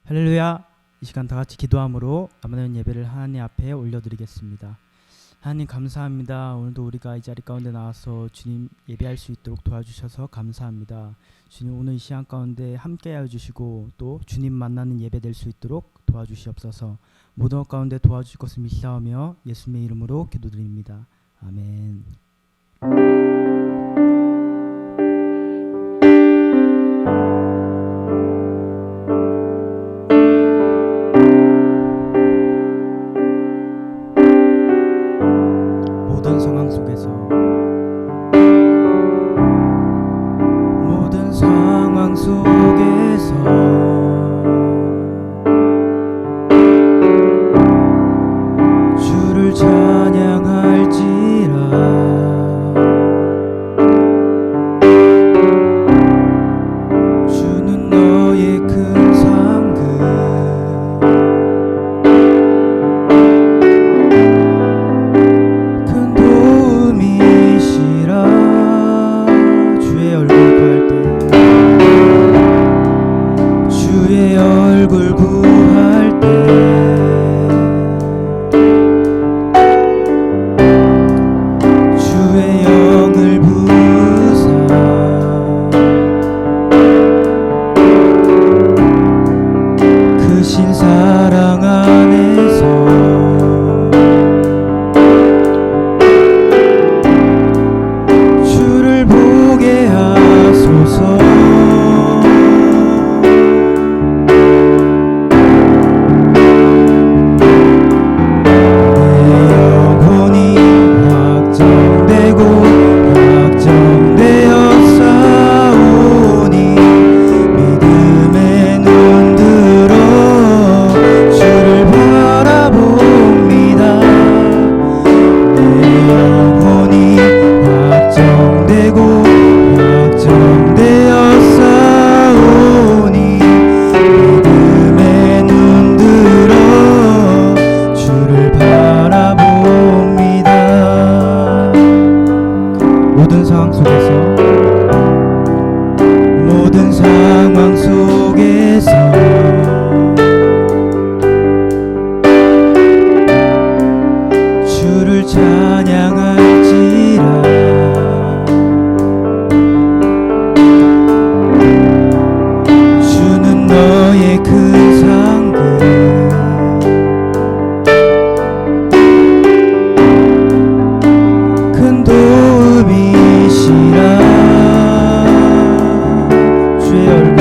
할렐루야. 이 시간 다 같이 기도함으로 남은 예배를 하나님 앞에 올려드리겠습니다. 하나님 감사합니다. 오늘도 우리가 이 자리 가운데 나와서 주님 예배할 수 있도록 도와주셔서 감사합니다. 주님 오늘 이 시간 가운데 함께하여 주시고 또 주님 만나는 예배 될 수 있도록 도와주시옵소서. 모든 것 가운데 도와주실 것을 믿사오며 예수님의 이름으로 기도드립니다. 아멘. 모든 상황 속에서 주를 찬양할지라. 주는 너의 큰 상급, 큰 도움이시라. 주의 얼굴 구할 때, 주의 얼굴 구할 때, 주의 영을 부으사 크신 사랑 안에서 주를 보게 하소서. 모든 상황 속에서 주를 찬양할지라. 주는 너의 큰 상급, 큰 도움이시라. 주의 얼굴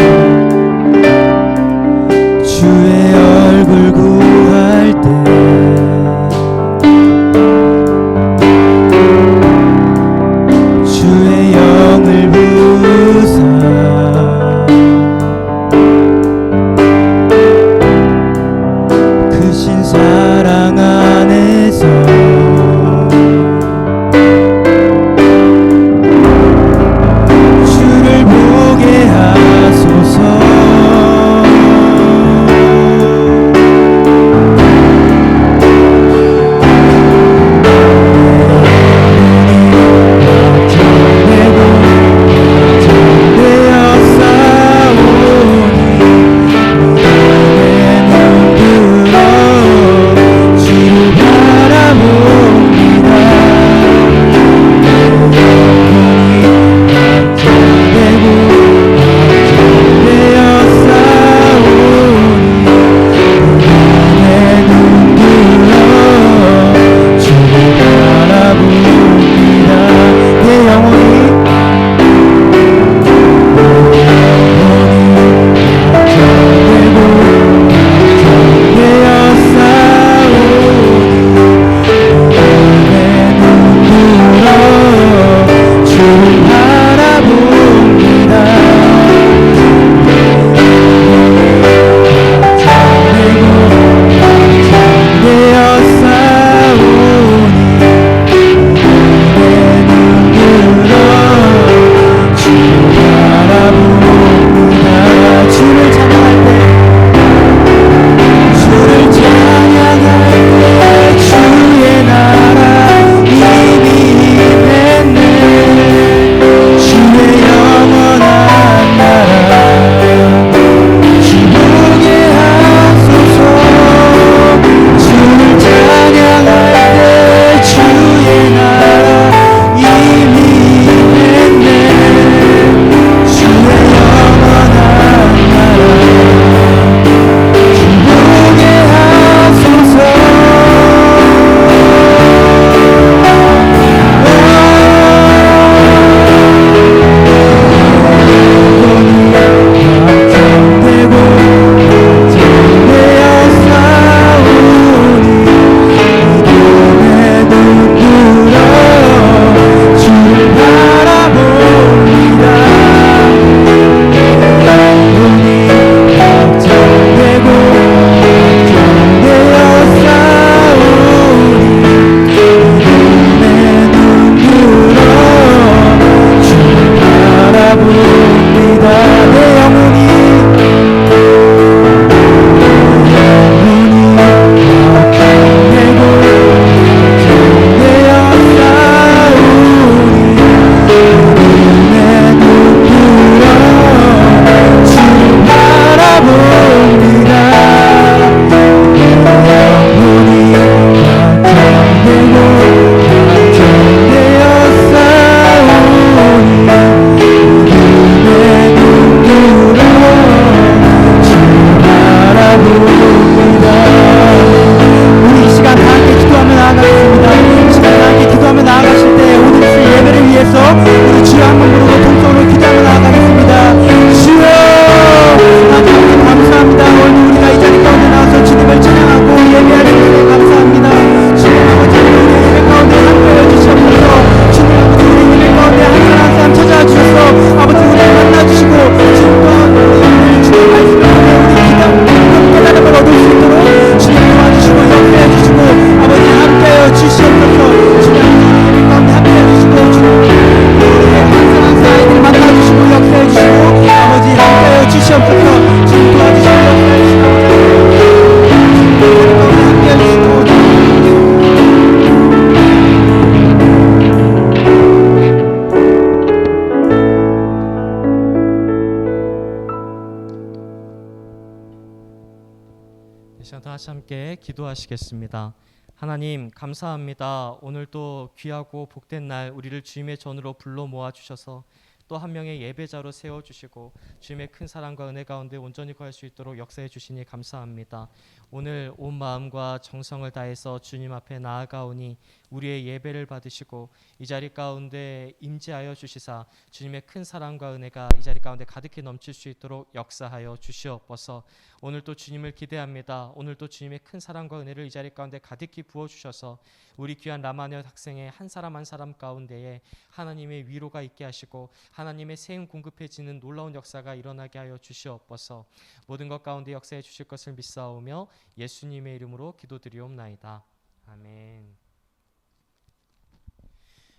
이 시간 다 같이 함께 기도하시겠습니다. 하나님 감사합니다. 오늘도 귀하고 복된 날 우리를 주님의 전으로 불러 모아 주셔서 또 한 명의 예배자로 세워주시고 주님의 큰 사랑과 은혜 가운데 온전히 거할 수 있도록 역사해 주시니 감사합니다. 오늘 온 마음과 정성을 다해서 주님 앞에 나아가오니 우리의 예배를 받으시고 이 자리 가운데 임재하여 주시사 주님의 큰 사랑과 은혜가 이 자리 가운데 가득히 넘칠 수 있도록 역사하여 주시옵소서. 오늘도 주님을 기대합니다. 오늘도 주님의 큰 사랑과 은혜를 이 자리 가운데 가득히 부어주셔서 우리 귀한 라마녀 학생의 한 사람 한 사람 가운데에 하나님의 위로가 있게 하시고 하나님의 세움 공급해지는 놀라운 역사가 일어나게 하여 주시옵소서. 모든 것 가운데 역사해 주실 것을 믿사오며 예수님의 이름으로 기도드리옵나이다. 아멘.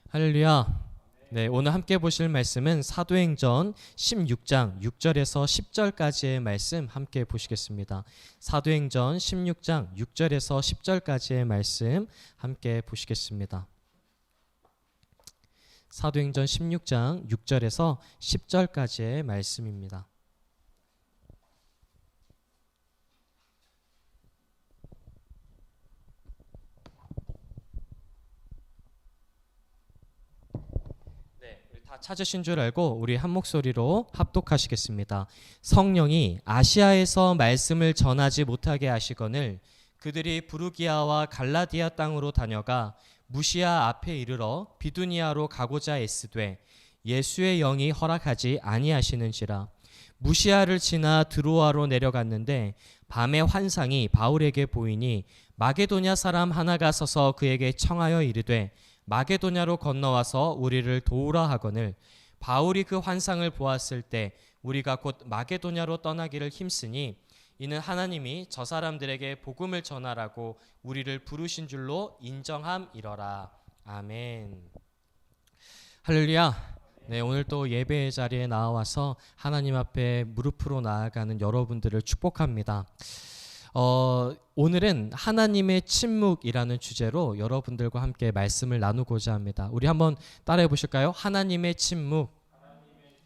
할렐루야. 네, 오늘 함께 보실 말씀은 사도행전 16장 6절에서 10절까지의 말씀 함께 보시겠습니다. 사도행전 16장 6절에서 10절까지의 말씀 함께 보시겠습니다. 사도행전 16장 6절에서 10절까지의 말씀입니다. 다 찾으신 줄 알고 우리 한 목소리로 합독하시겠습니다. 성령이 아시아에서 말씀을 전하지 못하게 하시거늘 그들이 부르기아와 갈라디아 땅으로 다녀가 무시아 앞에 이르러 비두니아로 가고자 애쓰되 예수의 영이 허락하지 아니하시는지라. 무시아를 지나 드로아로 내려갔는데 밤에 환상이 바울에게 보이니 마게도냐 사람 하나가 서서 그에게 청하여 이르되 마게도냐로 건너와서 우리를 도우라 하거늘 바울이 그 환상을 보았을 때 우리가 곧 마게도냐로 떠나기를 힘쓰니 이는 하나님이 저 사람들에게 복음을 전하라고 우리를 부르신 줄로 인정함이러라. 아멘. 할렐루야. 네, 오늘 또 예배의 자리에 나와서 하나님 앞에 무릎으로 나아가는 여러분들을 축복합니다. 오늘은 하나님의 침묵이라는 주제로 여러분들과 함께 말씀을 나누고자 합니다. 우리 한번 따라해 보실까요? 하나님의 침묵.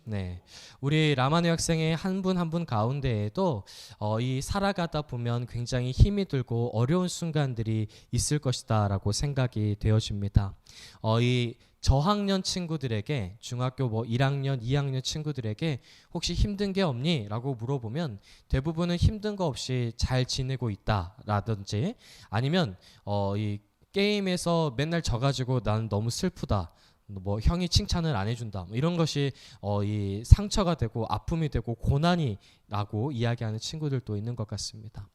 네, 우리 라마네 학생의 한 분 한 분 가운데에도 이 살아가다 보면 굉장히 힘이 들고 어려운 순간들이 있을 것이다라고 생각이 되어집니다. 이 저학년 친구들에게 중학교 1학년, 2학년 친구들에게 혹시 힘든 게 없니? 라고 물어보면 대부분은 힘든 거 없이 잘 지내고 있다라든지 아니면 이 게임에서 맨날 져가지고 나는 너무 슬프다. 뭐 형이 칭찬을 안 해준다. 이런 것이 이 상처가 되고 아픔이 되고 고난이라고 이야기하는 친구들도 있는 것 같습니다.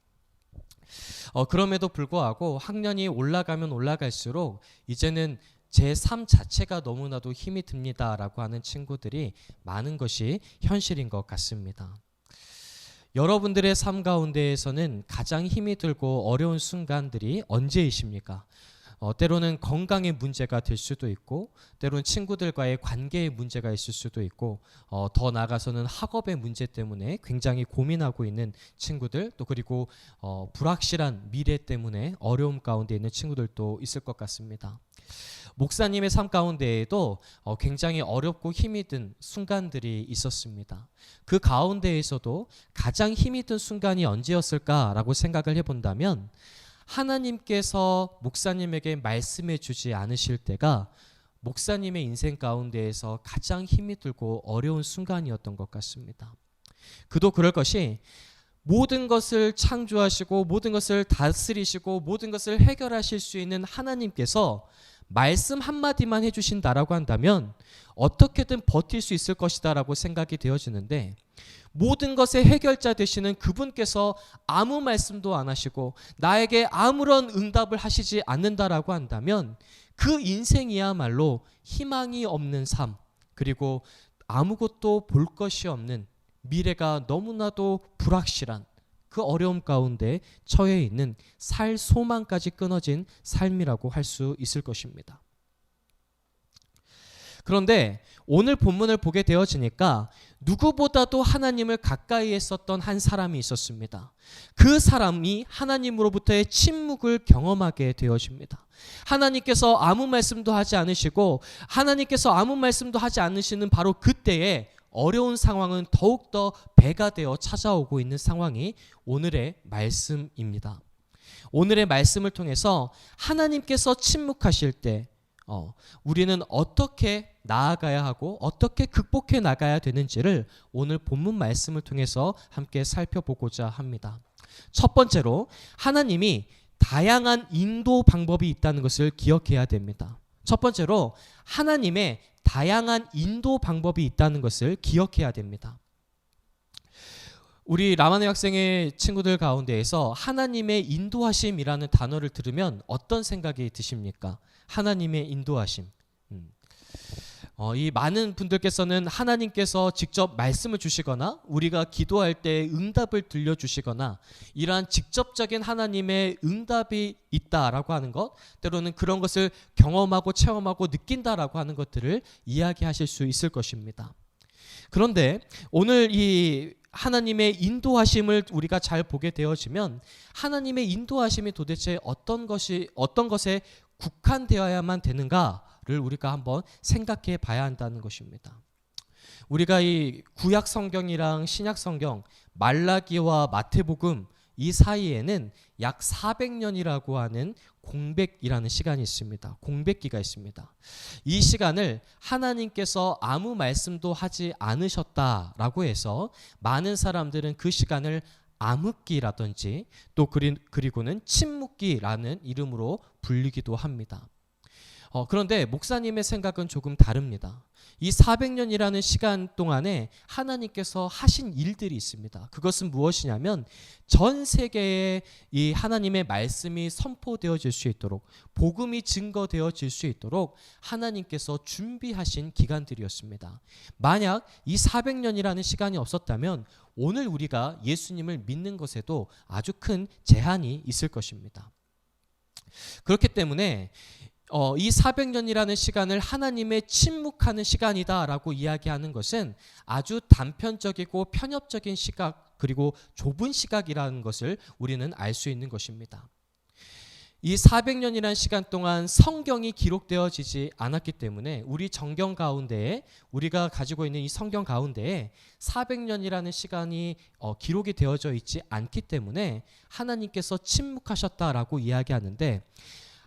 그럼에도 불구하고 학년이 올라가면 올라갈수록 이제는 제 삶 자체가 너무나도 힘이 듭니다라고 하는 친구들이 많은 것이 현실인 것 같습니다. 여러분들의 삶 가운데에서는 가장 힘이 들고 어려운 순간들이 언제이십니까? 때로는 건강의 문제가 될 수도 있고 때로는 친구들과의 관계의 문제가 있을 수도 있고 더 나아가서는 학업의 문제 때문에 굉장히 고민하고 있는 친구들 또 그리고 불확실한 미래 때문에 어려움 가운데 있는 친구들도 있을 것 같습니다. 목사님의 삶 가운데에도 굉장히 어렵고 힘이 든 순간들이 있었습니다. 그 가운데에서도 가장 힘이 든 순간이 언제였을까라고 생각을 해본다면 하나님께서 목사님에게 말씀해 주지 않으실 때가 목사님의 인생 가운데에서 가장 힘이 들고 어려운 순간이었던 것 같습니다. 그도 그럴 것이 모든 것을 창조하시고 모든 것을 다스리시고 모든 것을 해결하실 수 있는 하나님께서 말씀 한마디만 해주신다라고 한다면 어떻게든 버틸 수 있을 것이다라고 생각이 되어지는데 모든 것의 해결자 되시는 그분께서 아무 말씀도 안 하시고 나에게 아무런 응답을 하시지 않는다라고 한다면 그 인생이야말로 희망이 없는 삶 그리고 아무것도 볼 것이 없는 미래가 너무나도 불확실한 그 어려움 가운데 처해 있는 살 소망까지 끊어진 삶이라고 할 수 있을 것입니다. 그런데 오늘 본문을 보게 되어지니까 누구보다도 하나님을 가까이 했었던 한 사람이 있었습니다. 그 사람이 하나님으로부터의 침묵을 경험하게 되어집니다. 하나님께서 아무 말씀도 하지 않으시고 하나님께서 아무 말씀도 하지 않으시는 바로 그때에 어려운 상황은 더욱더 배가 되어 찾아오고 있는 상황이 오늘의 말씀입니다. 오늘의 말씀을 통해서 하나님께서 침묵하실 때 우리는 어떻게 나아가야 하고 어떻게 극복해 나가야 되는지를 오늘 본문 말씀을 통해서 함께 살펴보고자 합니다. 첫 번째로 하나님이 다양한 인도 방법이 있다는 것을 기억해야 됩니다. 첫 번째로 하나님의 다양한 인도 방법이 있다는 것을 기억해야 됩니다. 우리 라마네 학생의 친구들 가운데에서 하나님의 인도하심이라는 단어를 들으면 어떤 생각이 드십니까? 하나님의 인도하심. 이 많은 분들께서는 하나님께서 직접 말씀을 주시거나 우리가 기도할 때 응답을 들려주시거나 이러한 직접적인 하나님의 응답이 있다라고 하는 것, 때로는 그런 것을 경험하고 체험하고 느낀다라고 하는 것들을 이야기하실 수 있을 것입니다. 그런데 오늘 이 하나님의 인도하심을 우리가 잘 보게 되어지면 하나님의 인도하심이 도대체 어떤 것에 국한되어야만 되는가를 우리가 한번 생각해 봐야 한다는 것입니다. 우리가 이 구약 성경이랑 신약 성경 말라기와 마태복음 이 사이에는 약 400년이라고 하는 공백이라는 시간이 있습니다. 공백기가 있습니다. 이 시간을 하나님께서 아무 말씀도 하지 않으셨다라고 해서 많은 사람들은 그 시간을 암흑기라든지 또 그리고는 침묵기라는 이름으로 불리기도 합니다. 그런데 목사님의 생각은 조금 다릅니다. 이 400년이라는 시간 동안에 하나님께서 하신 일들이 있습니다. 그것은 무엇이냐면 전 세계에 이 하나님의 말씀이 선포되어질 수 있도록 복음이 증거되어질 수 있도록 하나님께서 준비하신 기간들이었습니다. 만약 이 400년이라는 시간이 없었다면 오늘 우리가 예수님을 믿는 것에도 아주 큰 제한이 있을 것입니다. 그렇기 때문에 이 400년이라는 시간을 하나님의 침묵하는 시간이다라고 이야기하는 것은 아주 단편적이고 편협적인 시각 그리고 좁은 시각이라는 것을 우리는 알 수 있는 것입니다. 이 400년이라는 시간 동안 성경이 기록되어지지 않았기 때문에 우리 정경 가운데에 우리가 가지고 있는 이 성경 가운데에 400년이라는 시간이 기록이 되어져 있지 않기 때문에 하나님께서 침묵하셨다라고 이야기하는데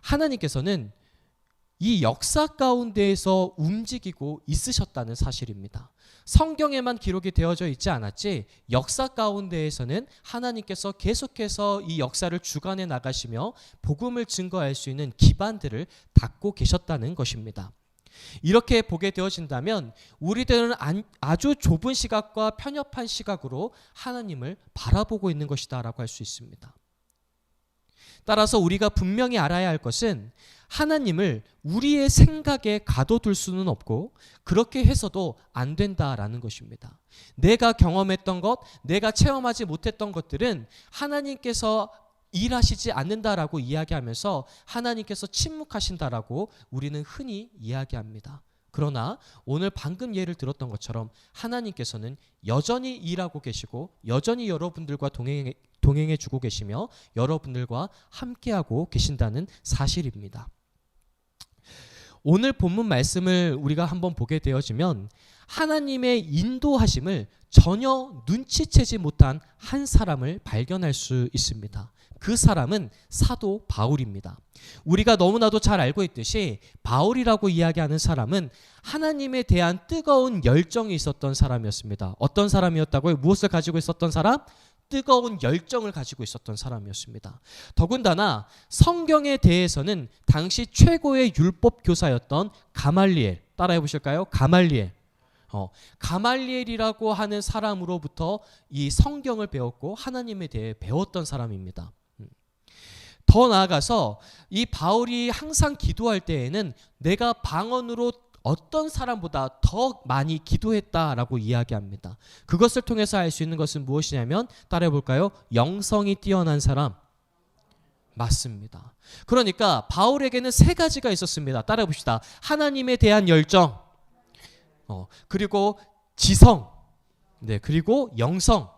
하나님께서는 이 역사 가운데에서 움직이고 있으셨다는 사실입니다. 성경에만 기록이 되어져 있지 않았지 역사 가운데에서는 하나님께서 계속해서 이 역사를 주관해 나가시며 복음을 증거할 수 있는 기반들을 닦고 계셨다는 것입니다. 이렇게 보게 되어진다면 우리들은 아주 좁은 시각과 편협한 시각으로 하나님을 바라보고 있는 것이다라고 할 수 있습니다. 따라서 우리가 분명히 알아야 할 것은 하나님을 우리의 생각에 가둬둘 수는 없고 그렇게 해서도 안 된다라는 것입니다. 내가 경험했던 것, 내가 체험하지 못했던 것들은 하나님께서 일하시지 않는다라고 이야기하면서 하나님께서 침묵하신다라고 우리는 흔히 이야기합니다. 그러나 오늘 방금 예를 들었던 것처럼 하나님께서는 여전히 일하고 계시고 여전히 여러분들과 동행해 주고 계시며 여러분들과 함께하고 계신다는 사실입니다. 오늘 본문 말씀을 우리가 한번 보게 되어지면 하나님의 인도하심을 전혀 눈치채지 못한 한 사람을 발견할 수 있습니다. 그 사람은 사도 바울입니다. 우리가 너무나도 잘 알고 있듯이 바울이라고 이야기하는 사람은 하나님에 대한 뜨거운 열정이 있었던 사람이었습니다. 어떤 사람이었다고요? 무엇을 가지고 있었던 사람? 뜨거운 열정을 가지고 있었던 사람이었습니다. 더군다나 성경에 대해서는 당시 최고의 율법 교사였던 가말리엘, 따라해 보실까요? 가말리엘이라고 하는 사람으로부터 이 성경을 배웠고 하나님에 대해 배웠던 사람입니다. 더 나아가서 이 바울이 항상 기도할 때에는 내가 방언으로 어떤 사람보다 더 많이 기도했다라고 이야기합니다. 그것을 통해서 알 수 있는 것은 무엇이냐면 따라해 볼까요? 영성이 뛰어난 사람. 맞습니다. 그러니까 바울에게는 세 가지가 있었습니다. 따라해 봅시다. 하나님에 대한 열정, 그리고 지성, 그리고 영성.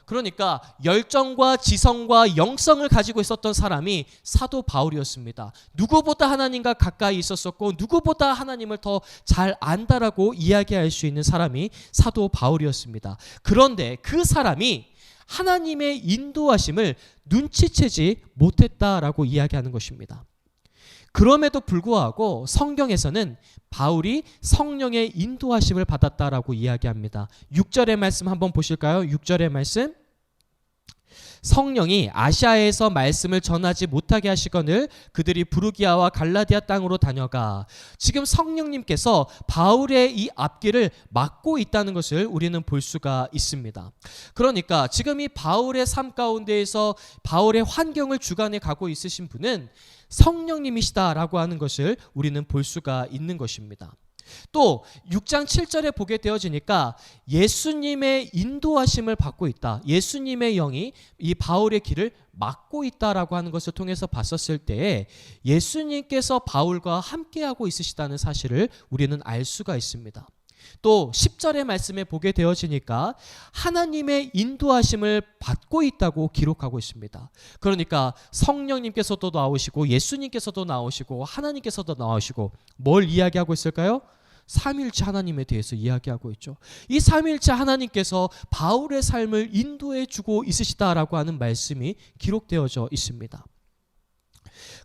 그러니까 열정과 지성과 영성을 가지고 있었던 사람이 사도 바울이었습니다. 누구보다 하나님과 가까이 있었었고 누구보다 하나님을 더 잘 안다라고 이야기할 수 있는 사람이 사도 바울이었습니다. 그런데 그 사람이 하나님의 인도하심을 눈치채지 못했다라고 이야기하는 것입니다. 그럼에도 불구하고 성경에서는 바울이 성령의 인도하심을 받았다라고 이야기합니다. 6절의 말씀 한번 보실까요? 6절의 말씀. 성령이 아시아에서 말씀을 전하지 못하게 하시거늘 그들이 부르기아와 갈라디아 땅으로 다녀가. 지금 성령님께서 바울의 이 앞길을 막고 있다는 것을 우리는 볼 수가 있습니다. 그러니까 지금 이 바울의 삶 가운데에서 바울의 환경을 주관해 가고 있으신 분은 성령님이시다라고 하는 것을 우리는 볼 수가 있는 것입니다. 또 6장 7절에 보게 되어지니까 예수님의 인도하심을 받고 있다. 예수님의 영이 이 바울의 길을 막고 있다라고 하는 것을 통해서 봤었을 때에 예수님께서 바울과 함께하고 있으시다는 사실을 우리는 알 수가 있습니다. 또 10절의 말씀에 보게 되어지니까 하나님의 인도하심을 받고 있다고 기록하고 있습니다. 그러니까 성령님께서도 나오시고 예수님께서도 나오시고 하나님께서도 나오시고 뭘 이야기하고 있을까요? 삼위일체 하나님에 대해서 이야기하고 있죠. 이 삼위일체 하나님께서 바울의 삶을 인도해 주고 있으시다라고 하는 말씀이 기록되어져 있습니다.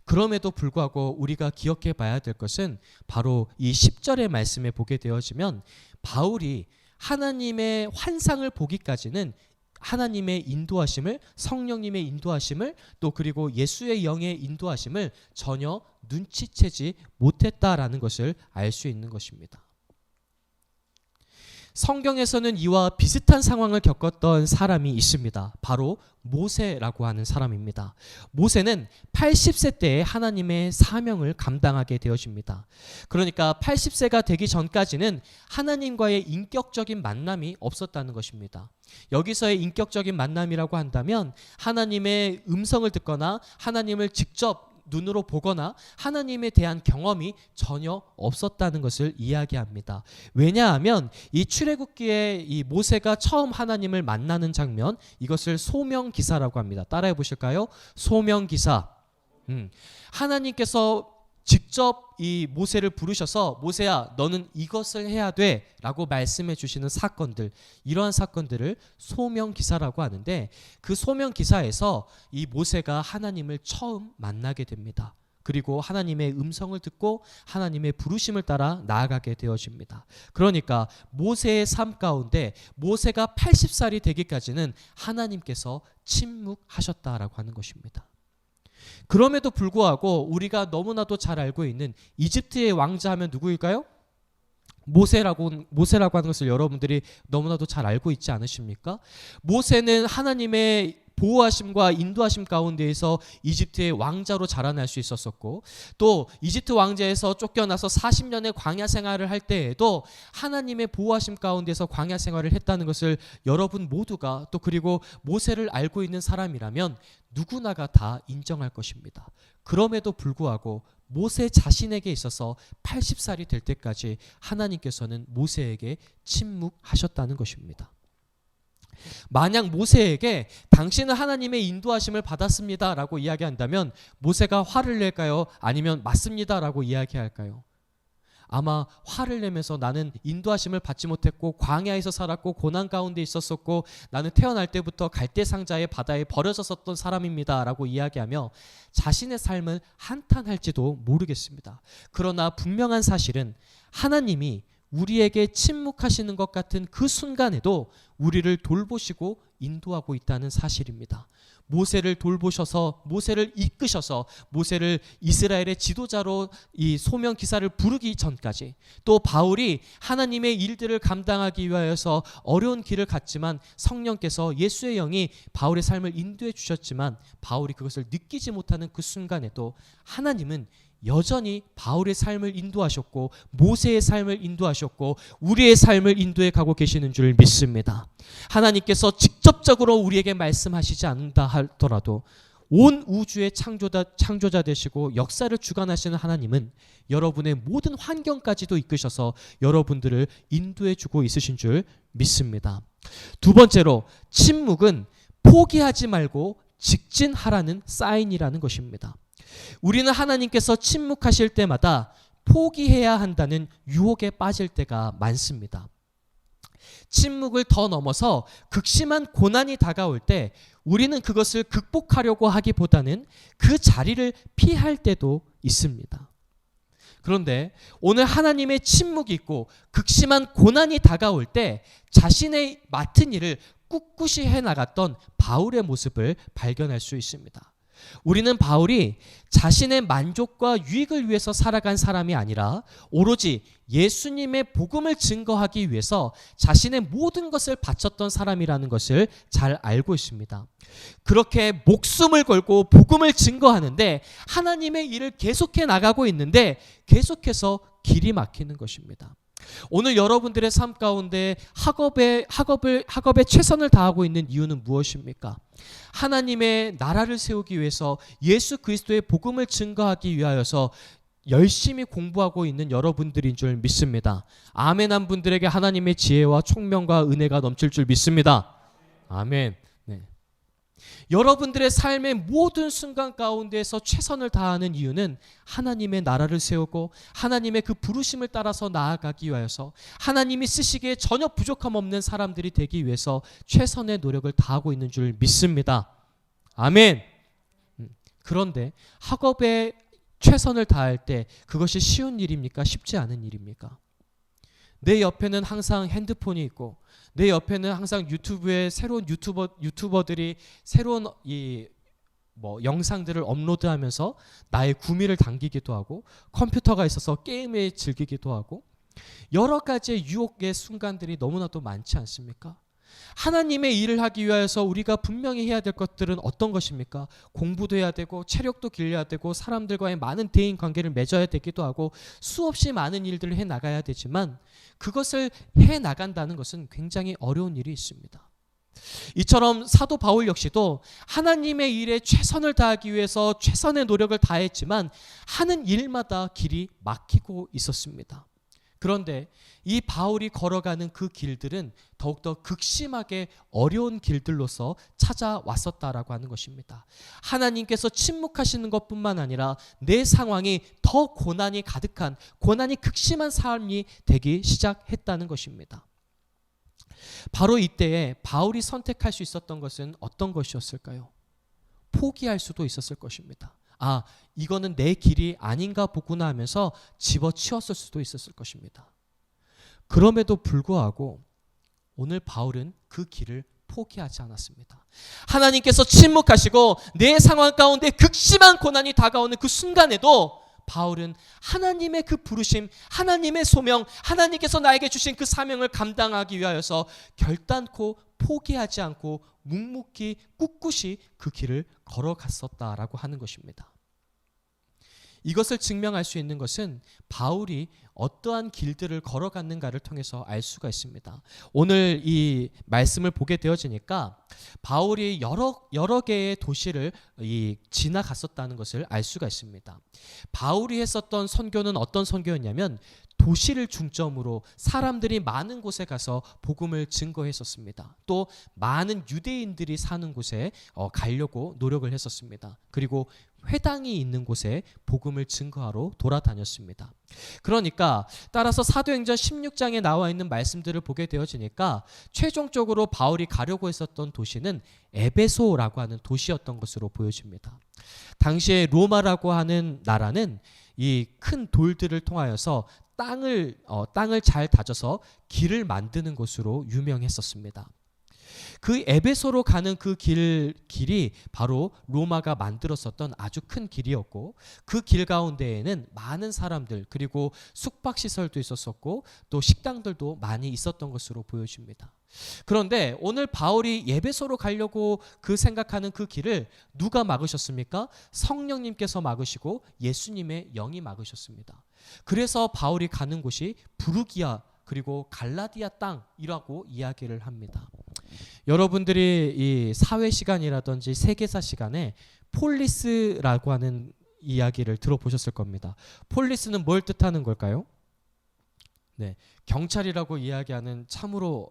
그럼에도 불구하고 우리가 기억해 봐야 될 것은 바로 이 10절의 말씀에 보게 되어지면 바울이 하나님의 환상을 보기까지는 하나님의 인도하심을, 성령님의 인도하심을, 또 그리고 예수의 영의 인도하심을 전혀 눈치채지 못했다라는 것을 알 수 있는 것입니다. 성경에서는 이와 비슷한 상황을 겪었던 사람이 있습니다. 바로 모세라고 하는 사람입니다. 모세는 80세 때에 하나님의 사명을 감당하게 되어집니다. 그러니까 80세가 되기 전까지는 하나님과의 인격적인 만남이 없었다는 것입니다. 여기서의 인격적인 만남이라고 한다면 하나님의 음성을 듣거나 하나님을 직접 눈으로 보거나 하나님에 대한 경험이 전혀 없었다는 것을 이야기합니다. 왜냐하면 이 출애굽기에 이 모세가 처음 하나님을 만나는 장면, 이것을 소명기사라고 합니다. 따라해 보실까요? 소명기사. 하나님께서 직접 이 모세를 부르셔서 모세야 너는 이것을 해야 돼 라고 말씀해 주시는 사건들, 이러한 사건들을 소명기사라고 하는데 그 소명기사에서 이 모세가 하나님을 처음 만나게 됩니다. 그리고 하나님의 음성을 듣고 하나님의 부르심을 따라 나아가게 되어집니다. 그러니까 모세의 삶 가운데 모세가 80살이 되기까지는 하나님께서 침묵하셨다라고 하는 것입니다. 그럼에도 불구하고 우리가 너무나도 잘 알고 있는 이집트의 왕자 하면 누구일까요? 모세라고 하는 것을 여러분들이 너무나도 잘 알고 있지 않으십니까? 모세는 하나님의 보호하심과 인도하심 가운데에서 이집트의 왕자로 자라날 수 있었었고, 또 이집트 왕자에서 쫓겨나서 40년의 광야 생활을 할 때에도 하나님의 보호하심 가운데서 광야 생활을 했다는 것을 여러분 모두가, 또 그리고 모세를 알고 있는 사람이라면 누구나가 다 인정할 것입니다. 그럼에도 불구하고 모세 자신에게 있어서 80살이 될 때까지 하나님께서는 모세에게 침묵하셨다는 것입니다. 만약 모세에게 당신은 하나님의 인도하심을 받았습니다 라고 이야기한다면 모세가 화를 낼까요? 아니면 맞습니다 라고 이야기할까요? 아마 화를 내면서 나는 인도하심을 받지 못했고 광야에서 살았고 고난 가운데 있었었고 나는 태어날 때부터 갈대상자의 바다에 버려졌었던 사람입니다 라고 이야기하며 자신의 삶을 한탄할지도 모르겠습니다. 그러나 분명한 사실은 하나님이 우리에게 침묵하시는 것 같은 그 순간에도 우리를 돌보시고 인도하고 있다는 사실입니다. 모세를 돌보셔서, 모세를 이끄셔서, 모세를 이스라엘의 지도자로 이 소명 기사를 부르기 전까지, 또 바울이 하나님의 일들을 감당하기 위하여서 어려운 길을 갔지만 성령께서, 예수의 영이 바울의 삶을 인도해 주셨지만 바울이 그것을 느끼지 못하는 그 순간에도 하나님은 여전히 바울의 삶을 인도하셨고 모세의 삶을 인도하셨고 우리의 삶을 인도해 가고 계시는 줄 믿습니다. 하나님께서 직접적으로 우리에게 말씀하시지 않는다 하더라도 온 우주의 창조자 되시고 역사를 주관하시는 하나님은 여러분의 모든 환경까지도 이끄셔서 여러분들을 인도해 주고 있으신 줄 믿습니다. 두 번째로, 침묵은 포기하지 말고 직진하라는 사인이라는 것입니다. 우리는 하나님께서 침묵하실 때마다 포기해야 한다는 유혹에 빠질 때가 많습니다. 침묵을 더 넘어서 극심한 고난이 다가올 때 우리는 그것을 극복하려고 하기보다는 그 자리를 피할 때도 있습니다. 그런데 오늘 하나님의 침묵이 있고 극심한 고난이 다가올 때 자신의 맡은 일을 꿋꿋이 해나갔던 바울의 모습을 발견할 수 있습니다. 우리는 바울이 자신의 만족과 유익을 위해서 살아간 사람이 아니라 오로지 예수님의 복음을 증거하기 위해서 자신의 모든 것을 바쳤던 사람이라는 것을 잘 알고 있습니다. 그렇게 목숨을 걸고 복음을 증거하는데 하나님의 일을 계속해 나가고 있는데 계속해서 길이 막히는 것입니다. 오늘 여러분들의 삶 가운데 학업에 최선을 다하고 있는 이유는 무엇입니까? 하나님의 나라를 세우기 위해서 예수 그리스도의 복음을 증거하기 위하여서 열심히 공부하고 있는 여러분들인 줄 믿습니다. 아멘한 분들에게 하나님의 지혜와 총명과 은혜가 넘칠 줄 믿습니다. 아멘. 네. 여러분들의 삶의 모든 순간 가운데에서 최선을 다하는 이유는 하나님의 나라를 세우고 하나님의 그 부르심을 따라서 나아가기 위해서 하나님이 쓰시기에 전혀 부족함 없는 사람들이 되기 위해서 최선의 노력을 다하고 있는 줄 믿습니다. 아멘. 그런데 학업에 최선을 다할 때 그것이 쉬운 일입니까? 쉽지 않은 일입니까? 내 옆에는 항상 핸드폰이 있고 내 옆에는 항상 유튜브에 새로운 유튜버들이 새로운 영상들을 업로드하면서 나의 구미를 당기기도 하고 컴퓨터가 있어서 게임에 즐기기도 하고 여러 가지의 유혹의 순간들이 너무나도 많지 않습니까? 하나님의 일을 하기 위해서 우리가 분명히 해야 될 것들은 어떤 것입니까? 공부도 해야 되고 체력도 길러야 되고 사람들과의 많은 대인 관계를 맺어야 되기도 하고 수없이 많은 일들을 해나가야 되지만 그것을 해나간다는 것은 굉장히 어려운 일이 있습니다. 이처럼 사도 바울 역시도 하나님의 일에 최선을 다하기 위해서 최선의 노력을 다했지만 하는 일마다 길이 막히고 있었습니다. 그런데 이 바울이 걸어가는 그 길들은 더욱더 극심하게 어려운 길들로서 찾아왔었다라고 하는 것입니다. 하나님께서 침묵하시는 것뿐만 아니라 내 상황이 더 고난이 가득한 고난이 극심한 삶이 되기 시작했다는 것입니다. 바로 이때에 바울이 선택할 수 있었던 것은 어떤 것이었을까요? 포기할 수도 있었을 것입니다. 이거는 내 길이 아닌가 보구나 하면서 집어치웠을 수도 있었을 것입니다. 그럼에도 불구하고 오늘 바울은 그 길을 포기하지 않았습니다. 하나님께서 침묵하시고 내 상황 가운데 극심한 고난이 다가오는 그 순간에도 바울은 하나님의 그 부르심, 하나님의 소명, 하나님께서 나에게 주신 그 사명을 감당하기 위하여서 결단코 포기하지 않고 묵묵히 꿋꿋이 그 길을 걸어갔었다라고 하는 것입니다. 이것을 증명할 수 있는 것은 바울이 어떠한 길들을 걸어갔는가를 통해서 알 수가 있습니다. 오늘 이 말씀을 보게 되어지니까 바울이 여러 개의 도시를 지나갔었다는 것을 알 수가 있습니다. 바울이 했었던 선교는 어떤 선교였냐면 도시를 중점으로 사람들이 많은 곳에 가서 복음을 증거했었습니다. 또 많은 유대인들이 사는 곳에 가려고 노력을 했었습니다. 그리고 회당이 있는 곳에 복음을 증거하러 돌아다녔습니다. 그러니까 따라서 사도행전 16장에 나와 있는 말씀들을 보게 되어지니까 최종적으로 바울이 가려고 했었던 도시는 에베소라고 하는 도시였던 것으로 보여집니다. 당시에 로마라고 하는 나라는 이 큰 돌들을 통하여서 땅을 잘 다져서 길을 만드는 곳으로 유명했었습니다. 그 에베소로 가는 그 길이 바로 로마가 만들었었던 아주 큰 길이었고 그 길 가운데에는 많은 사람들 그리고 숙박시설도 있었었고 또 식당들도 많이 있었던 것으로 보여집니다. 그런데 오늘 바울이 에베소로 가려고 생각하는 그 길을 누가 막으셨습니까? 성령님께서 막으시고 예수님의 영이 막으셨습니다. 그래서 바울이 가는 곳이 부르기아 그리고 갈라디아 땅이라고 이야기를 합니다. 여러분들이 이 사회 시간이라든지 세계사 시간에 폴리스라고 하는 이야기를 들어보셨을 겁니다. 폴리스는 뭘 뜻하는 걸까요? 네, 경찰이라고 이야기하는 참으로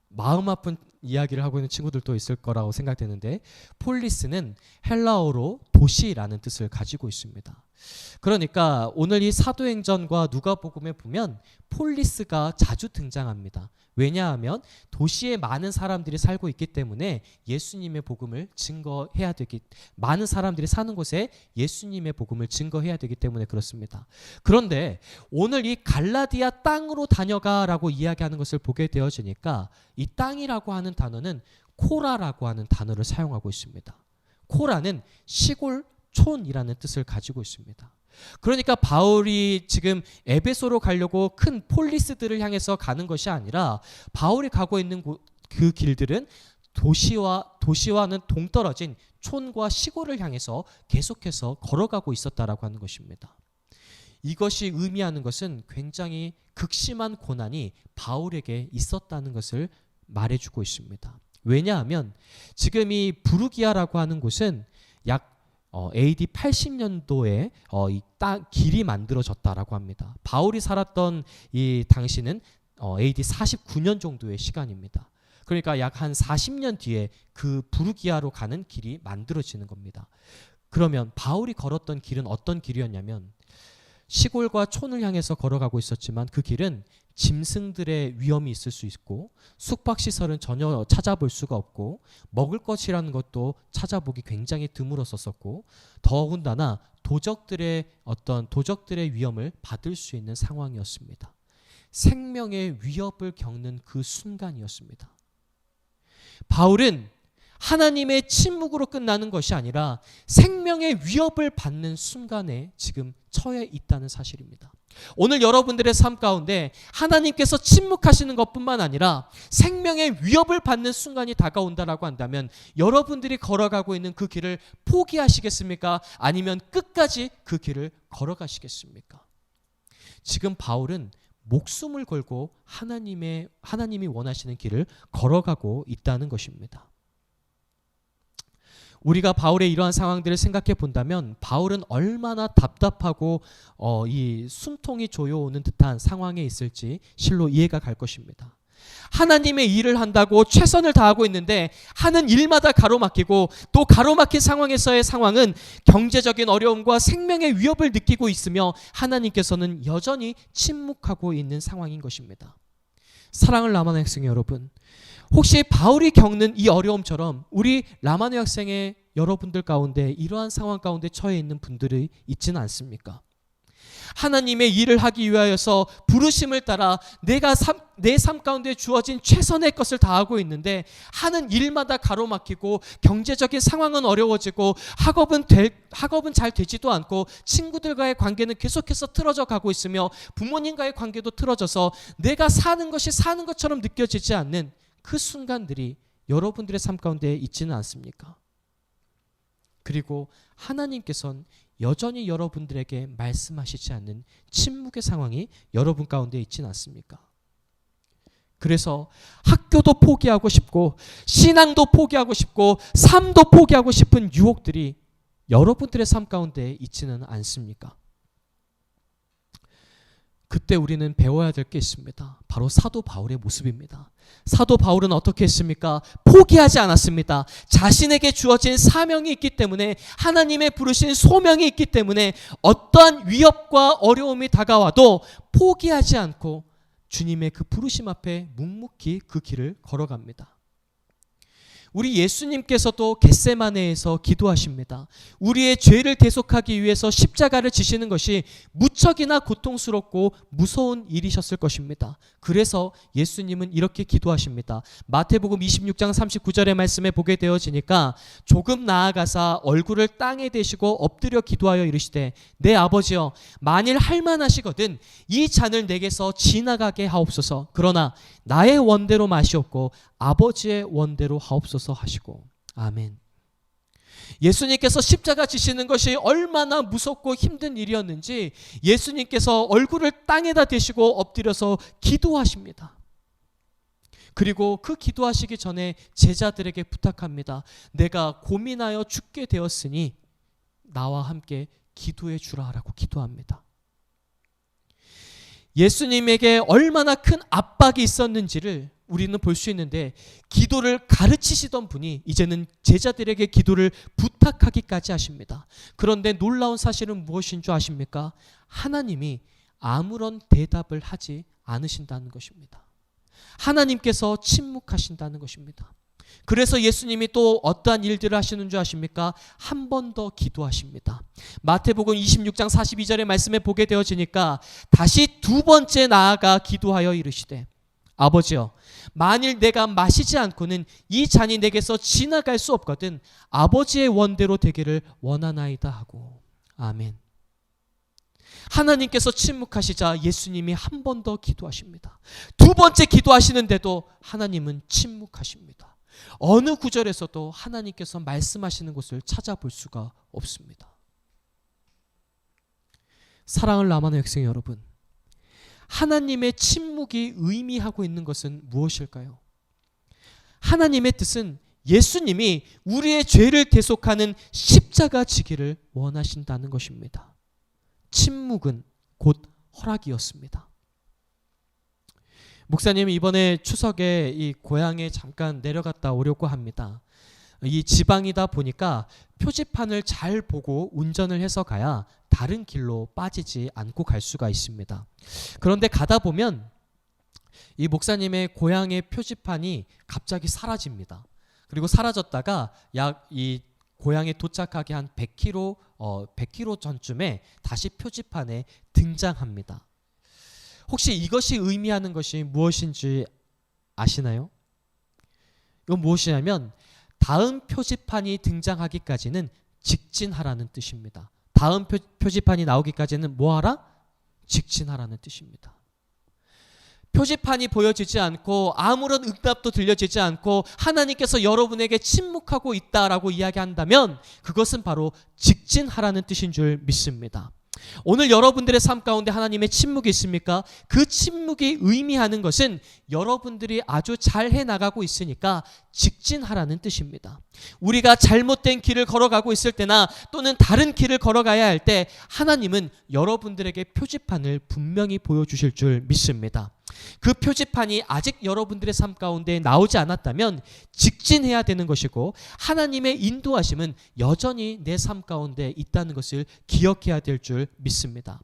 마음 아픈 이야기를 하고 있는 친구들도 있을 거라고 생각되는데, 폴리스는 헬라어로 도시라는 뜻을 가지고 있습니다. 그러니까 오늘 이 사도행전과 누가복음에 보면 폴리스가 자주 등장합니다. 왜냐하면 도시에 많은 사람들이 살고 있기 때문에 예수님의 복음을 증거해야 되기, 많은 사람들이 사는 곳에 예수님의 복음을 증거해야 되기 때문에 그렇습니다. 그런데 오늘 이 갈라디아 땅으로 다녀가라고 이야기하는 것을 보게 되어지니까 이 땅이라고 하는 단어는 코라라고 하는 단어를 사용하고 있습니다. 코라는 시골 촌이라는 뜻을 가지고 있습니다. 그러니까 바울이 지금 에베소로 가려고 큰 폴리스들을 향해서 가는 것이 아니라 바울이 가고 있는 그 길들은 도시와는 동떨어진 촌과 시골을 향해서 계속해서 걸어가고 있었다라고 하는 것입니다. 이것이 의미하는 것은 굉장히 극심한 고난이 바울에게 있었다는 것을 말해주고 있습니다. 왜냐하면 지금 이 부르기아라고 하는 곳은 약 AD 80년도에 이 길이 만들어졌다라고 합니다. 바울이 살았던 이 당시는 AD 49년 정도의 시간입니다. 그러니까 약 한 40년 뒤에 그 부르기아로 가는 길이 만들어지는 겁니다. 그러면 바울이 걸었던 길은 어떤 길이었냐면 시골과 촌을 향해서 걸어가고 있었지만 그 길은 짐승들의 위험이 있을 수 있고 숙박시설은 전혀 찾아볼 수가 없고 먹을 것이라는 것도 찾아보기 굉장히 드물었었고 더군다나 도적들의 위험을 받을 수 있는 상황이었습니다. 생명의 위협을 겪는 그 순간이었습니다. 바울은 하나님의 침묵으로 끝나는 것이 아니라 생명의 위협을 받는 순간에 지금 처해 있다는 사실입니다. 오늘 여러분들의 삶 가운데 하나님께서 침묵하시는 것뿐만 아니라 생명의 위협을 받는 순간이 다가온다라고 한다면 여러분들이 걸어가고 있는 그 길을 포기하시겠습니까? 아니면 끝까지 그 길을 걸어가시겠습니까? 지금 바울은 목숨을 걸고 하나님이 원하시는 길을 걸어가고 있다는 것입니다. 우리가 바울의 이러한 상황들을 생각해 본다면 바울은 얼마나 답답하고 이 숨통이 조여오는 듯한 상황에 있을지 실로 이해가 갈 것입니다. 하나님의 일을 한다고 최선을 다하고 있는데 하는 일마다 가로막히고 또 가로막힌 상황에서의 상황은 경제적인 어려움과 생명의 위협을 느끼고 있으며 하나님께서는 여전히 침묵하고 있는 상황인 것입니다. 사랑을 남아는 학생 여러분, 혹시 바울이 겪는 이 어려움처럼 우리 라마네 학생의 여러분들 가운데 이러한 상황 가운데 처해 있는 분들이 있지는 않습니까? 하나님의 일을 하기 위하여서 부르심을 따라 내 삶 가운데 주어진 최선의 것을 다하고 있는데 하는 일마다 가로막히고 경제적인 상황은 어려워지고 학업은 잘 되지도 않고 친구들과의 관계는 계속해서 틀어져 가고 있으며 부모님과의 관계도 틀어져서 내가 사는 것이 사는 것처럼 느껴지지 않는 그 순간들이 여러분들의 삶 가운데 있지는 않습니까? 그리고 하나님께서는 여전히 여러분들에게 말씀하시지 않는 침묵의 상황이 여러분 가운데 있지는 않습니까? 그래서 학교도 포기하고 싶고 신앙도 포기하고 싶고 삶도 포기하고 싶은 유혹들이 여러분들의 삶 가운데 있지는 않습니까? 그때 우리는 배워야 될 게 있습니다. 바로 사도 바울의 모습입니다. 사도 바울은 어떻게 했습니까? 포기하지 않았습니다. 자신에게 주어진 사명이 있기 때문에 하나님의 부르신 소명이 있기 때문에 어떠한 위협과 어려움이 다가와도 포기하지 않고 주님의 그 부르심 앞에 묵묵히 그 길을 걸어갑니다. 우리 예수님께서도 겟세마네에서 기도하십니다. 우리의 죄를 대속하기 위해서 십자가를 지시는 것이 무척이나 고통스럽고 무서운 일이셨을 것입니다. 그래서 예수님은 이렇게 기도하십니다. 마태복음 26장 39절의 말씀에 보게 되어지니까 조금 나아가사 얼굴을 땅에 대시고 엎드려 기도하여 이르시되 내 아버지여 만일 할만하시거든 이 잔을 내게서 지나가게 하옵소서. 그러나 나의 원대로 마시옵고 아버지의 원대로 하옵소서 하시고. 아멘. 예수님께서 십자가 지시는 것이 얼마나 무섭고 힘든 일이었는지 예수님께서 얼굴을 땅에다 대시고 엎드려서 기도하십니다. 그리고 그 기도하시기 전에 제자들에게 부탁합니다. 내가 고민하여 죽게 되었으니 나와 함께 기도해 주라라고 기도합니다. 예수님에게 얼마나 큰 압박이 있었는지를 우리는 볼 수 있는데 기도를 가르치시던 분이 이제는 제자들에게 기도를 부탁하기까지 하십니다. 그런데 놀라운 사실은 무엇인 줄 아십니까? 하나님이 아무런 대답을 하지 않으신다는 것입니다. 하나님께서 침묵하신다는 것입니다. 그래서 예수님이 또 어떠한 일들을 하시는 줄 아십니까? 한 번 더 기도하십니다. 마태복음 26장 42절의 말씀에 보게 되어지니까 다시 두 번째 나아가 기도하여 이르시되 아버지여 만일 내가 마시지 않고는 이 잔이 내게서 지나갈 수 없거든 아버지의 원대로 되기를 원하나이다 하고. 아멘. 하나님께서 침묵하시자 예수님이 한 번 더 기도하십니다. 두 번째 기도하시는데도 하나님은 침묵하십니다. 어느 구절에서도 하나님께서 말씀하시는 것을 찾아볼 수가 없습니다. 사랑을 남하는 학생 여러분, 하나님의 침묵이 의미하고 있는 것은 무엇일까요? 하나님의 뜻은 예수님이 우리의 죄를 대속하는 십자가 지기를 원하신다는 것입니다. 침묵은 곧 허락이었습니다. 목사님 이번에 추석에 이 고향에 잠깐 내려갔다 오려고 합니다. 이 지방이다 보니까 표지판을 잘 보고 운전을 해서 가야 다른 길로 빠지지 않고 갈 수가 있습니다. 그런데 가다 보면 이 목사님의 고향의 표지판이 갑자기 사라집니다. 그리고 사라졌다가 약 이 고향에 도착하기 한 100km 전쯤에 다시 표지판에 등장합니다. 혹시 이것이 의미하는 것이 무엇인지 아시나요? 이건 무엇이냐면 다음 표지판이 등장하기까지는 직진하라는 뜻입니다. 다음 표지판이 나오기까지는 뭐하라? 직진하라는 뜻입니다. 표지판이 보여지지 않고 아무런 응답도 들려지지 않고 하나님께서 여러분에게 침묵하고 있다라고 이야기한다면 그것은 바로 직진하라는 뜻인 줄 믿습니다. 오늘 여러분들의 삶 가운데 하나님의 침묵이 있습니까? 그 침묵이 의미하는 것은 여러분들이 아주 잘 해나가고 있으니까 직진하라는 뜻입니다. 우리가 잘못된 길을 걸어가고 있을 때나 또는 다른 길을 걸어가야 할 때 하나님은 여러분들에게 표지판을 분명히 보여주실 줄 믿습니다. 그 표지판이 아직 여러분들의 삶 가운데 나오지 않았다면 직진해야 되는 것이고 하나님의 인도하심은 여전히 내 삶 가운데 있다는 것을 기억해야 될 줄 믿습니다.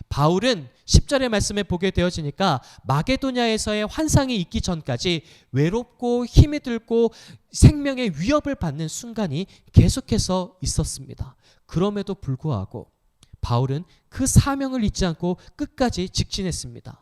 바울은 10절의 말씀에 보게 되어지니까 마게도냐에서의 환상이 있기 전까지 외롭고 힘이 들고 생명의 위협을 받는 순간이 계속해서 있었습니다. 그럼에도 불구하고 바울은 그 사명을 잊지 않고 끝까지 직진했습니다.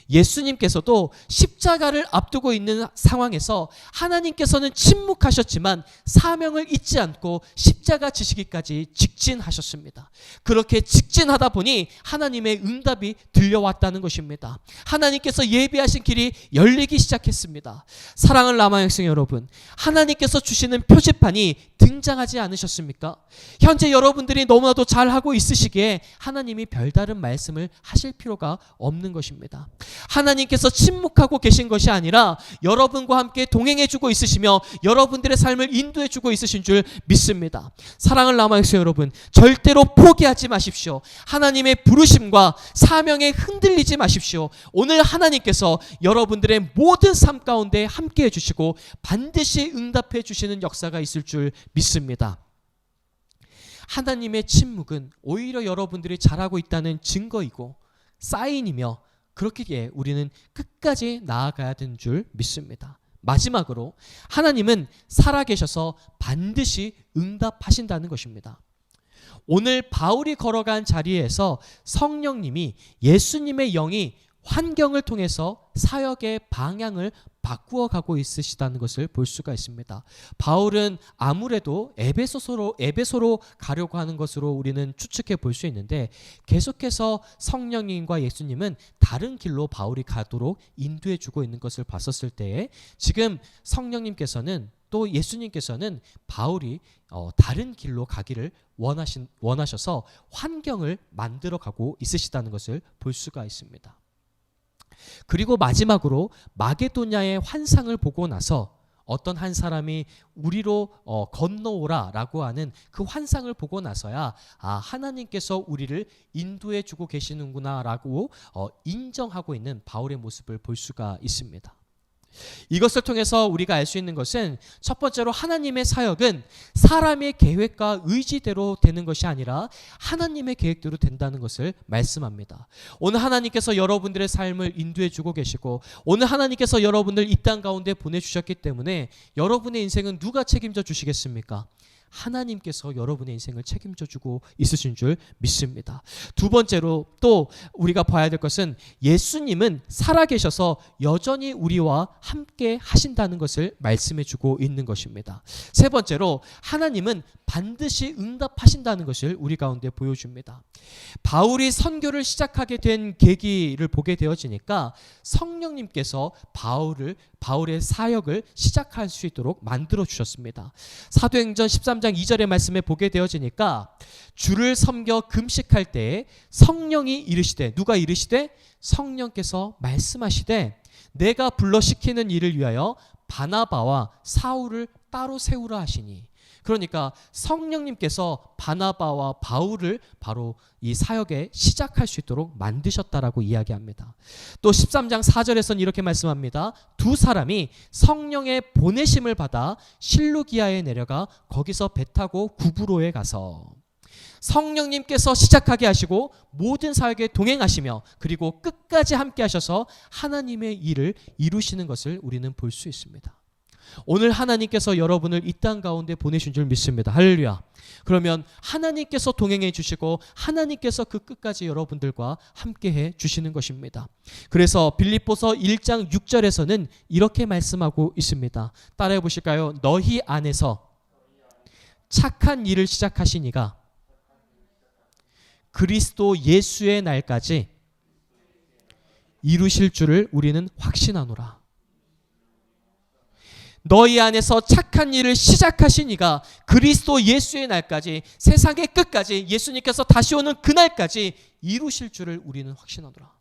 예수님께서도 십자가를 앞두고 있는 상황에서 하나님께서는 침묵하셨지만 사명을 잊지 않고 십자가 지시기까지 직진하셨습니다. 그렇게 직진하다 보니 하나님의 응답이 들려왔다는 것입니다. 하나님께서 예비하신 길이 열리기 시작했습니다. 사랑을 남아 학생 여러분, 하나님께서 주시는 표지판이 등장하지 않으셨습니까? 현재 여러분들이 너무나도 잘하고 있으시기에 하나님이 별다른 말씀을 하실 필요가 없는 것입니다. 하나님께서 침묵하고 계신 것이 아니라 여러분과 함께 동행해주고 있으시며 여러분들의 삶을 인도해주고 있으신 줄 믿습니다. 사랑을 남아 학생 여러분, 절대로 포기하지 마십시오. 하나님의 부르심과 사명에 흔들리지 마십시오. 오늘 하나님께서 여러분들의 모든 삶 가운데 함께해 주시고 반드시 응답해 주시는 역사가 있을 줄 믿습니다. 하나님의 침묵은 오히려 여러분들이 잘하고 있다는 증거이고 사인이며 그렇기에 우리는 끝까지 나아가야 되는 줄 믿습니다. 마지막으로 하나님은 살아계셔서 반드시 응답하신다는 것입니다. 오늘 바울이 걸어간 자리에서 성령님이 예수님의 영이 환경을 통해서 사역의 방향을 바꾸어 가고 있으시다는 것을 볼 수가 있습니다. 바울은 아무래도 에베소로 가려고 하는 것으로 우리는 추측해 볼 수 있는데 계속해서 성령님과 예수님은 다른 길로 바울이 가도록 인도해 주고 있는 것을 봤었을 때에 지금 성령님께서는 또 예수님께서는 바울이 다른 길로 가기를 원하셔서 환경을 만들어 가고 있으시다는 것을 볼 수가 있습니다. 그리고 마지막으로 마게도냐의 환상을 보고 나서 어떤 한 사람이 우리로 건너오라 라고 하는 그 환상을 보고 나서야 하나님께서 우리를 인도해 주고 계시는구나 라고 인정하고 있는 바울의 모습을 볼 수가 있습니다. 이것을 통해서 우리가 알 수 있는 것은 첫 번째로 하나님의 사역은 사람의 계획과 의지대로 되는 것이 아니라 하나님의 계획대로 된다는 것을 말씀합니다. 오늘 하나님께서 여러분들의 삶을 인도해 주고 계시고 오늘 하나님께서 여러분을 이 땅 가운데 보내주셨기 때문에 여러분의 인생은 누가 책임져 주시겠습니까? 하나님께서 여러분의 인생을 책임져 주고 있으신 줄 믿습니다. 두 번째로 또 우리가 봐야 될 것은 예수님은 살아계셔서 여전히 우리와 함께 하신다는 것을 말씀해 주고 있는 것입니다. 세 번째로 하나님은 반드시 응답하신다는 것을 우리 가운데 보여줍니다. 바울이 선교를 시작하게 된 계기를 보게 되어지니까 성령님께서 바울의 사역을 시작할 수 있도록 만들어 주셨습니다. 사도행전 13장 2절의 말씀에 보게 되어지니까 주를 섬겨 금식할 때에 성령이 이르시되, 누가 이르시되? 성령께서 말씀하시되 내가 불러 시키는 일을 위하여 바나바와 사울을 따로 세우라 하시니, 그러니까 성령님께서 바나바와 바울을 바로 이 사역에 시작할 수 있도록 만드셨다라고 이야기합니다. 또 13장 4절에서는 이렇게 말씀합니다. 두 사람이 성령의 보내심을 받아 실루기아에 내려가 거기서 배 타고 구브로에 가서, 성령님께서 시작하게 하시고 모든 사역에 동행하시며 그리고 끝까지 함께 하셔서 하나님의 일을 이루시는 것을 우리는 볼 수 있습니다. 오늘 하나님께서 여러분을 이 땅 가운데 보내신 줄 믿습니다. 할렐루야. 그러면 하나님께서 동행해 주시고 하나님께서 그 끝까지 여러분들과 함께해 주시는 것입니다. 그래서 빌립보서 1장 6절에서는 이렇게 말씀하고 있습니다. 따라해 보실까요? 너희 안에서 착한 일을 시작하신 이가 그리스도 예수의 날까지 이루실 줄을 우리는 확신하노라. 너희 안에서 착한 일을 시작하신 이가 그리스도 예수의 날까지, 세상의 끝까지, 예수님께서 다시 오는 그날까지 이루실 줄을 우리는 확신하노라.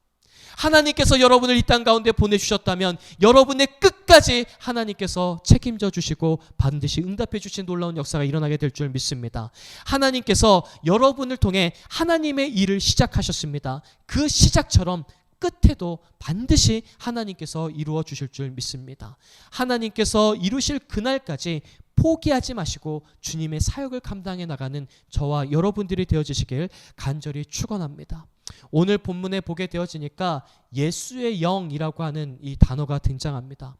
하나님께서 여러분을 이 땅 가운데 보내주셨다면 여러분의 끝까지 하나님께서 책임져 주시고 반드시 응답해 주신 놀라운 역사가 일어나게 될 줄 믿습니다. 하나님께서 여러분을 통해 하나님의 일을 시작하셨습니다. 그 시작처럼 끝에도 반드시 하나님께서 이루어 주실 줄 믿습니다. 하나님께서 이루실 그날까지 포기하지 마시고 주님의 사역을 감당해 나가는 저와 여러분들이 되어지시길 간절히 축원합니다. 오늘 본문에 보게 되어지니까 예수의 영이라고 하는 이 단어가 등장합니다.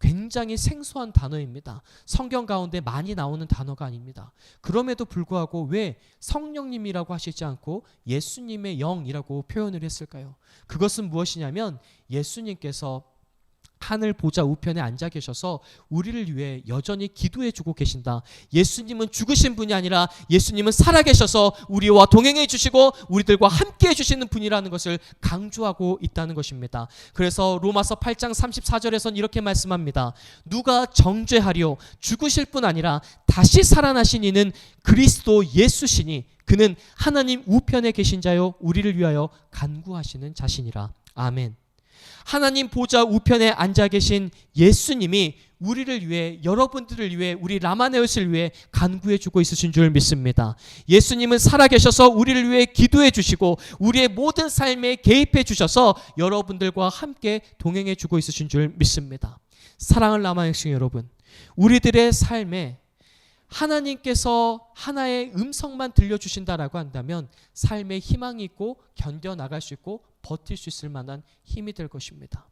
굉장히 생소한 단어입니다. 성경 가운데 많이 나오는 단어가 아닙니다. 그럼에도 불구하고 왜 성령님이라고 하시지 않고 예수님의 영이라고 표현을 했을까요? 그것은 무엇이냐면 예수님께서 하늘 보좌 우편에 앉아 계셔서 우리를 위해 여전히 기도해 주고 계신다. 예수님은 죽으신 분이 아니라 예수님은 살아계셔서 우리와 동행해 주시고 우리들과 함께 해주시는 분이라는 것을 강조하고 있다는 것입니다. 그래서 로마서 8장 34절에서는 이렇게 말씀합니다. 누가 정죄하리요? 죽으실 뿐 아니라 다시 살아나신 이는 그리스도 예수시니 그는 하나님 우편에 계신 자요 우리를 위하여 간구하시는 자신이라. 아멘. 하나님 보좌 우편에 앉아 계신 예수님이 우리를 위해, 여러분들을 위해, 우리 라마네옷을 위해 간구해 주고 있으신 줄 믿습니다. 예수님은 살아계셔서 우리를 위해 기도해 주시고 우리의 모든 삶에 개입해 주셔서 여러분들과 함께 동행해 주고 있으신 줄 믿습니다. 사랑하는 라마네옷 여러분, 우리들의 삶에 하나님께서 하나의 음성만 들려주신다라고 한다면 삶에 희망이 있고 견뎌나갈 수 있고 버틸 수 있을 만한 힘이 될 것입니다.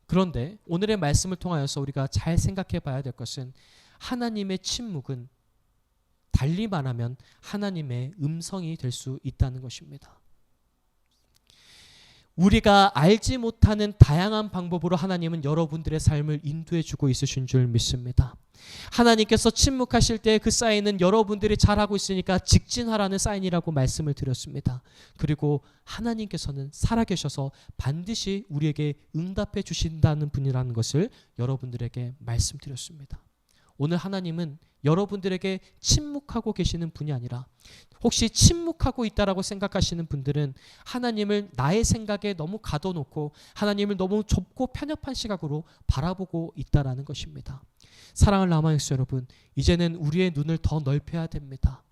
그런데 오늘의 말씀을 통하여서 우리가 잘 생각해 봐야 될 것은 하나님의 침묵은 달리 말하면 하나님의 음성이 될 수 있다는 것입니다. 우리가 알지 못하는 다양한 방법으로 하나님은 여러분들의 삶을 인도해 주고 있으신 줄 믿습니다. 하나님께서 침묵하실 때 그 사인은 여러분들이 잘하고 있으니까 직진하라는 사인이라고 말씀을 드렸습니다. 그리고 하나님께서는 살아계셔서 반드시 우리에게 응답해 주신다는 분이라는 것을 여러분들에게 말씀드렸습니다. 오늘 하나님은 여러분들에게 침묵하고 계시는 분이 아니라, 혹시 침묵하고 있다라고 생각하시는 분들은 하나님을 나의 생각에 너무 가둬놓고 하나님을 너무 좁고 편협한 시각으로 바라보고 있다라는 것입니다. 사랑하는 라마역스 여러분, 이제는 우리의 눈을 더 넓혀야 됩니다.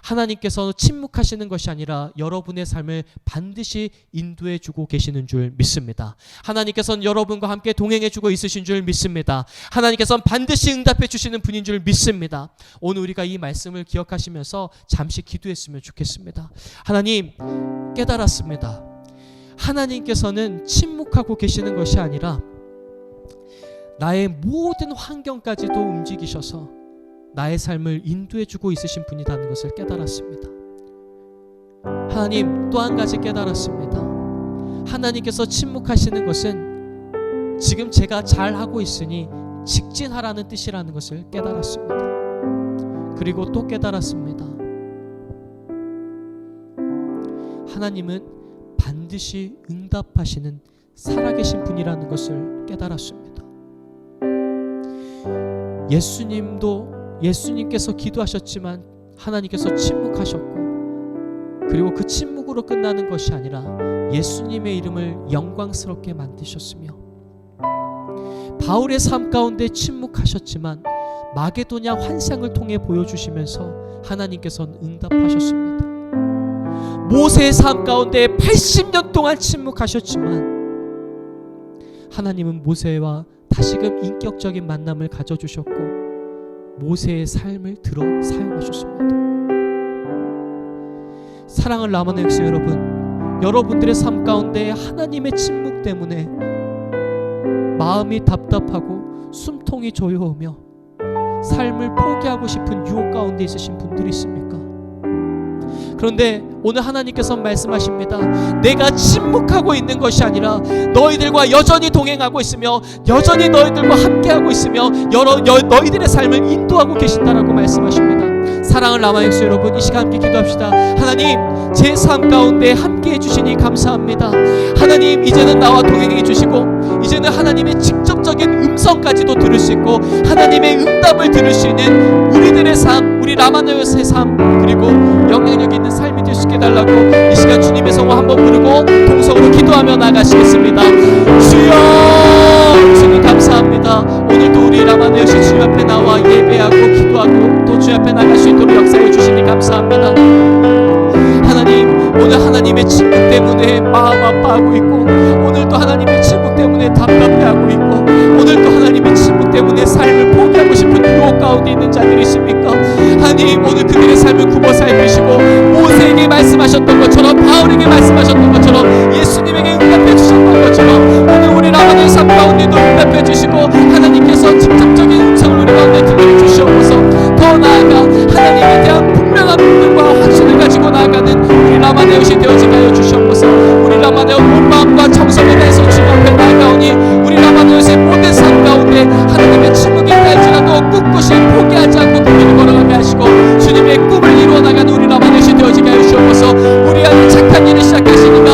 하나님께서 침묵하시는 것이 아니라 여러분의 삶을 반드시 인도해 주고 계시는 줄 믿습니다. 하나님께서는 여러분과 함께 동행해 주고 있으신 줄 믿습니다. 하나님께서는 반드시 응답해 주시는 분인 줄 믿습니다. 오늘 우리가 이 말씀을 기억하시면서 잠시 기도했으면 좋겠습니다. 하나님, 깨달았습니다. 하나님께서는 침묵하고 계시는 것이 아니라 나의 모든 환경까지도 움직이셔서 나의 삶을 인도해 주고 있으신 분이라는 것을 깨달았습니다. 하나님, 또 한 가지 깨달았습니다. 하나님께서 침묵하시는 것은 지금 제가 잘하고 있으니 직진하라는 뜻이라는 것을 깨달았습니다. 그리고 또 깨달았습니다. 하나님은 반드시 응답하시는 살아계신 분이라는 것을 깨달았습니다. 예수님께서 기도하셨지만 하나님께서 침묵하셨고, 그리고 그 침묵으로 끝나는 것이 아니라 예수님의 이름을 영광스럽게 만드셨으며, 바울의 삶 가운데 침묵하셨지만 마게도냐 환상을 통해 보여주시면서 하나님께서는 응답하셨습니다. 모세의 삶 가운데 80년 동안 침묵하셨지만 하나님은 모세와 다시금 인격적인 만남을 가져주셨고 모세의 삶을 들어 사용하셨습니다. 사랑을 남은 백성 여러분, 여러분들의 삶 가운데 하나님의 침묵 때문에 마음이 답답하고 숨통이 조여오며 삶을 포기하고 싶은 유혹 가운데 있으신 분들이 있습니까? 그런데 오늘 하나님께서 말씀하십니다. 내가 침묵하고 있는 것이 아니라 너희들과 여전히 동행하고 있으며 여전히 너희들과 함께하고 있으며 너희들의 삶을 인도하고 계신다라고 말씀하십니다. 사랑을 남아 백성 여러분, 이 시간 함께 기도합시다. 하나님, 제 삶 가운데 함께해 주시니 감사합니다. 하나님, 이제는 나와 동행해 주시고 이제는 하나님의 직접적인 음성까지도 들을 수 있고 하나님의 응답을 들을 수 있는 우리들의 삶, 우리 라마노요스의 삶, 그리고 영향력 있는 삶이 될 수 있게 해달라고 이 시간 주님의 성호 한번 부르고 동성으로 기도하며 나가시겠습니다. 주여, 주님 감사합니다. 오늘도 우리 라마노요스 주님 앞에 나와 예배하고 기도하고 또 주님 앞에 나갈 수 있도록 역사해 주시니 감사합니다. 하나님, 오늘 하나님의 침묵 때문에 마음 아파하고 있고 오늘도 하나님의 침묵 때문에 답답해하고 있고 오늘도 하나님의 침묵 때문에 삶을 포기하고 싶은 유혹 가운데 있는 자들이 있습니까? 하나님, 오늘 그들의 삶을 굽어 살피시고 모세에게 말씀하셨던 것처럼 바울에게 말씀하셨던 것처럼 예수님에게 응답해 주셨던 것처럼 오늘 우리 라마노의 삶 가운데도 응답해 주시고 하나님께서 직접적인 음성을 우리 가운데 들려주시옵소서. 더 나아가 하나님에 대한 분명한 믿음과 확신을 가지고 나아가는 우리 라마네옷이 되어지게 하여 주시옵소서. 우리 라마네옷 온 마음과 정성을 다해서 주님 앞에 나아가오니 우리 라마네옷의 모든 삶 가운데 하나님의 침묵이 있다 할지라도 꿋꿋이 포기하지 않고 그 길을 걸어가게 하시고 주님의 꿈을 이루어 나가는 우리 라마네옷이 되어지게 하여 주시옵소서. 우리 안에 착한 일을 시작하시니까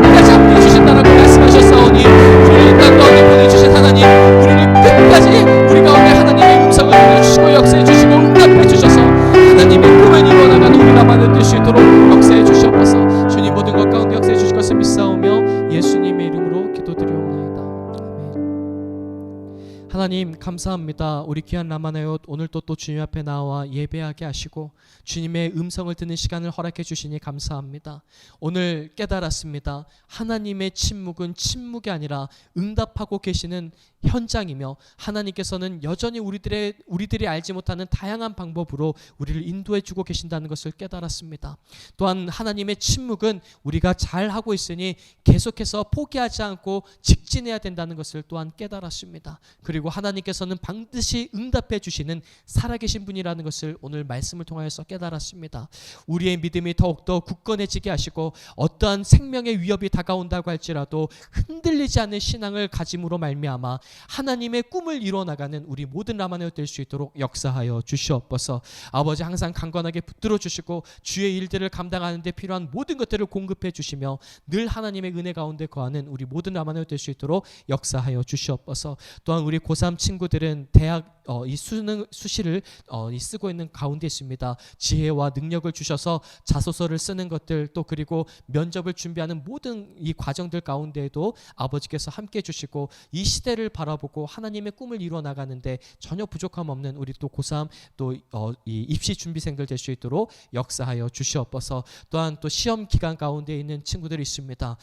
끝까지 함께해 주신다라고 말씀하셨사오니 우리를 이 땅 가운데 보내주신 하나님, 우리를 끝까지 우리 가운데 하나님의 음성을 들려주시고 역사해 주시고 응답해 주셔서 하나님의 꿈을 이루어 나가는 우리 라마네옷 될 수 있도록 역사해 주시옵소서. 주님, 모든 것 가운데 역사해 주실 것을 믿사오며 예수님의 이름으로 기도드리옵나이다. 아멘. 하나님 감사합니다. 우리 귀한 라마네옷 오늘도 또 주님 앞에 나와 예배하게 하시고 주님의 음성을 듣는 시간을 허락해 주시니 감사합니다. 오늘 깨달았습니다. 하나님의 침묵은 침묵이 아니라 응답하고 계시는 현장이며 하나님께서는 여전히 우리들이 알지 못하는 다양한 방법으로 우리를 인도해 주고 계신다는 것을 깨달았습니다. 또한 하나님의 침묵은 우리가 잘하고 있으니 계속해서 포기하지 않고 직진해야 된다는 것을 또한 깨달았습니다. 그리고 하나님께서는 반드시 응답해 주시는 살아계신 분이라는 것을 오늘 말씀을 통하여서 깨달았습니다. 우리의 믿음이 더욱더 굳건해지게 하시고 어떠한 생명의 위협이 다가온다고 할지라도 흔들리지 않는 신앙을 가짐으로 말미암아 하나님의 꿈을 이뤄나가는 우리 모든 라마네옷 될 수 있도록 역사하여 주시옵소서. 아버지, 항상 강건하게 붙들어 주시고 주의 일들을 감당하는 데 필요한 모든 것들을 공급해 주시며 늘 하나님의 은혜 가운데 거하는 우리 모든 라마네옷 될 수 있도록 역사하여 주시옵소서. 또한 우리 고3 친구 친구들은 대학 이 수능 수시를 쓰고 있는 가운데 있습니다. 지혜와 능력을 주셔서 자소서를 쓰는 것들 또 그리고 면접을 준비하는 모든 이 과정들 가운데에도 아버지께서 함께 해주시고 이 시대를 바라보고 하나님의 꿈을 이루어 나가는데 전혀 부족함 없는 우리 또 고3 또 이 입시 준비생들 될 수 있도록 역사하여 주시옵소서. 또한 또 시험 기간 가운데 있는 친구들이 있습니다.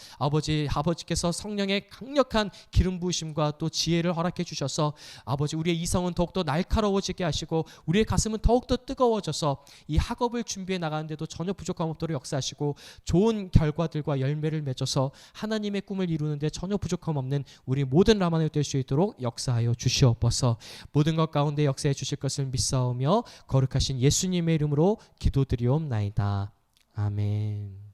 아버지께서 성령의 강력한 기름 부으심과 또 지혜를 허락해 주셔서 아버지 우리의 이성은 더욱더 날카로워지게 하시고 우리의 가슴은 더욱더 뜨거워져서 이 학업을 준비해 나가는데도 전혀 부족함 없도록 역사하시고 좋은 결과들과 열매를 맺어서 하나님의 꿈을 이루는데 전혀 부족함 없는 우리 모든 라마누엘 될 수 있도록 역사하여 주시옵소서. 모든 것 가운데 역사해 주실 것을 믿사오며 거룩하신 예수님의 이름으로 기도드리옵나이다. 아멘.